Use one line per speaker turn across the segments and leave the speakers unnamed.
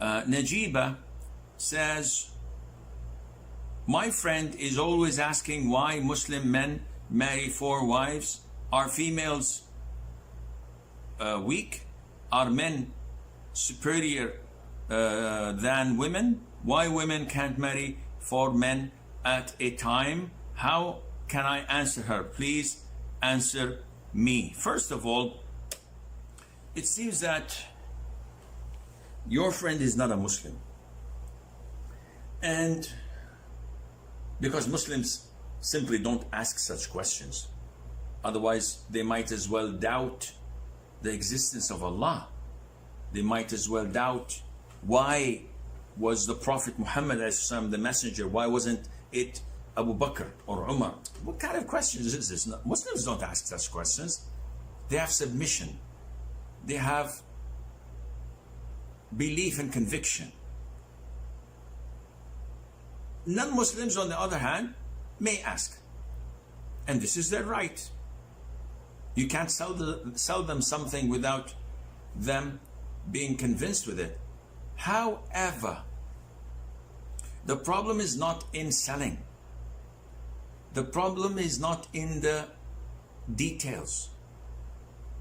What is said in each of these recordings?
Najiba says, my friend is always asking why Muslim men marry 4 wives. Are females weak? Are men superior than women? Why women can't marry 4 men at a time? How can I answer her? Please answer me. First of all, it seems that your friend is not a Muslim. And because Muslims simply don't ask such questions. Otherwise, they might as well doubt the existence of Allah. They might as well doubt why was the Prophet Muhammad the messenger? Why wasn't it Abu Bakr or Umar? What kind of questions is this? Muslims don't ask such questions. They have submission. They have belief and conviction. Non-Muslims, on the other hand, may ask. And this is their right. You can't sell them something without them being convinced with it. However, the problem is not in selling. The problem is not in the details.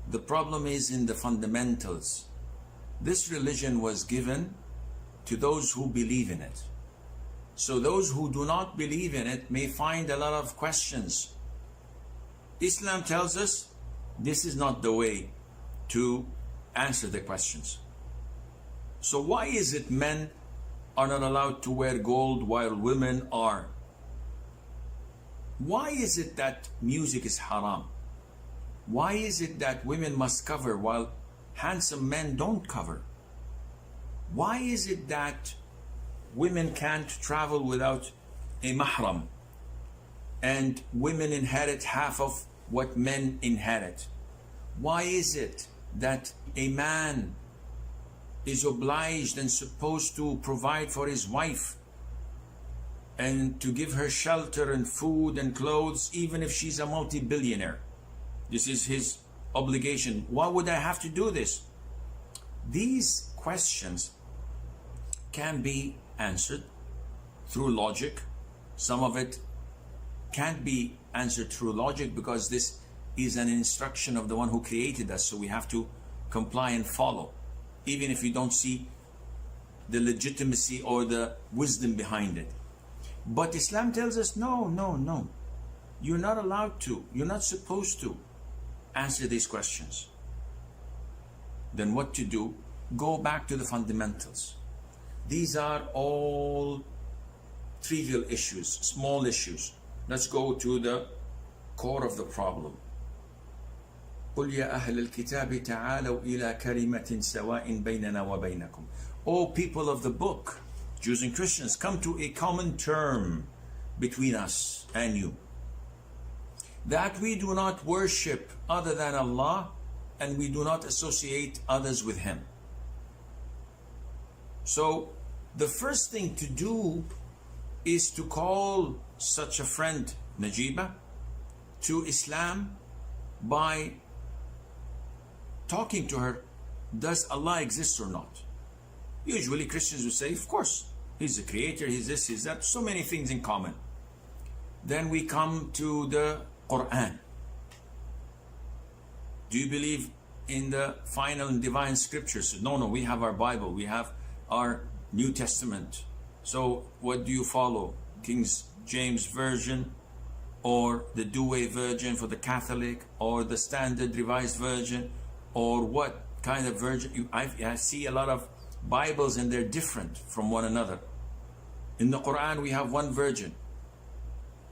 The problem is in the fundamentals. This religion was given to those who believe in it. So those who do not believe in it may find a lot of questions. Islam tells us this is not the way to answer the questions. So why is it men are not allowed to wear gold while women are? Why is it that music is haram? Why is it that women must cover while handsome men don't cover? Why is it that women can't travel without a mahram and women inherit half of what men inherit? Why is it that a man is obliged and supposed to provide for his wife and to give her shelter and food and clothes, even if she's a multi-billionaire? This is his obligation. Why would I have to do this? These questions can be answered through logic. Some of it can't be answered through logic because this is an instruction of the one who created us, so we have to comply and follow, even if we don't see the legitimacy or the wisdom behind it. But Islam tells us, no, you're not allowed to, you're not supposed to answer these questions. Then what to do? Go back to the fundamentals. These are all trivial issues, small issues. Let's go to the core of the problem. قُلْ يَا أَهْلَ الْكِتَابِ تَعَالَوْا إِلَى كَلِمَةٍ سَوَاءٍ بَيْنَنَا وَبَيْنَكُمْ. O people of the book, Jews and Christians, come to a common term between us and you, that we do not worship other than Allah and we do not associate others with Him. So the first thing to do is to call such a friend, Najiba, to Islam by talking to her. Does Allah exist or not? Usually Christians would say, of course, He's the creator, He's this, He's that, so many things in common. Then we come to the Quran. Do you believe in the final and divine scriptures? No, we have our Bible, we have our New Testament. So what do you follow? King James Version, or the Douay Version for the Catholic, or the Standard Revised Version, or what kind of version? I see a lot of Bibles and they're different from one another. In the Quran we have one version.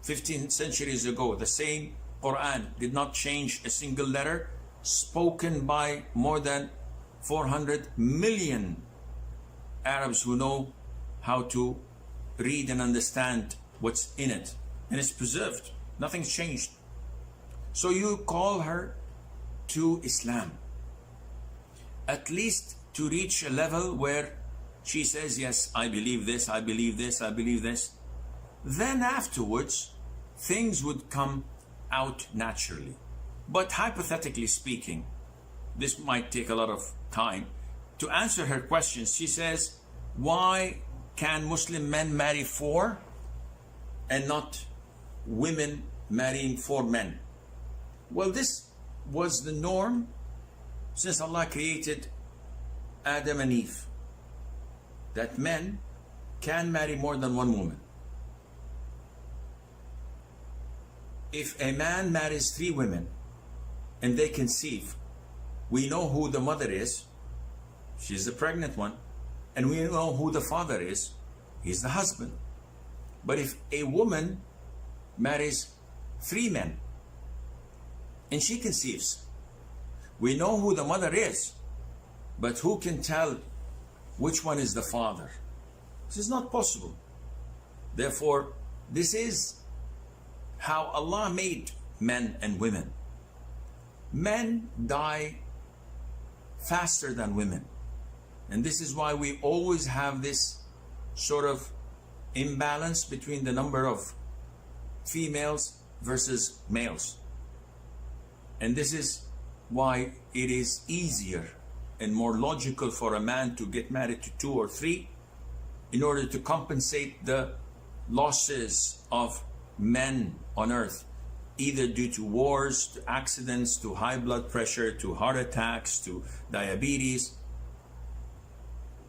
15 centuries ago, the same Quran did not change a single letter, spoken by more than 400 million Arabs who know how to read and understand what's in it, and it's preserved. Nothing's changed. So you call her to Islam, at least to reach a level where she says, yes, I believe this, I believe this, I believe this. Then afterwards, things would come out naturally. But hypothetically speaking, this might take a lot of time. To answer her questions, she says, why can Muslim men marry 4 and not women marrying 4 men? Well, this was the norm since Allah created Adam and Eve, that men can marry more than 1 woman. If a man marries 3 women and they conceive, we know who the mother is, she's the pregnant one, and we know who the father is, he's the husband. But if a woman marries 3 men and she conceives, we know who the mother is, but who can tell which one is the father? This is not possible. Therefore, this is how Allah made men and women. Men die faster than women. And this is why we always have this sort of imbalance between the number of females versus males. And this is why it is easier and more logical for a man to get married to 2 or 3 in order to compensate the losses of men on earth, either due to wars, to accidents, to high blood pressure, to heart attacks, to diabetes,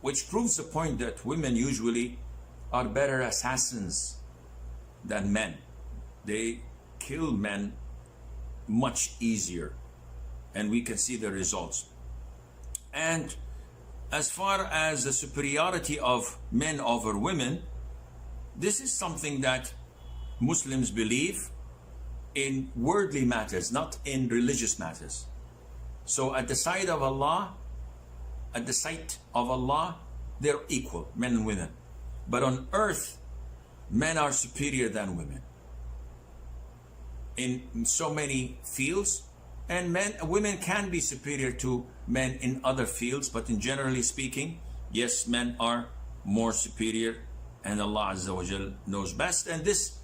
which proves the point that women usually are better assassins than men. They kill men much easier, and we can see the results. And as far as the superiority of men over women, this is something that Muslims believe in worldly matters, not in religious matters. So at the sight of Allah, they're equal, men and women. But on earth, men are superior than women in so many fields, and women can be superior to men in other fields, but in generally speaking, yes, men are more superior, and Allah Azza wa Jal knows best. And this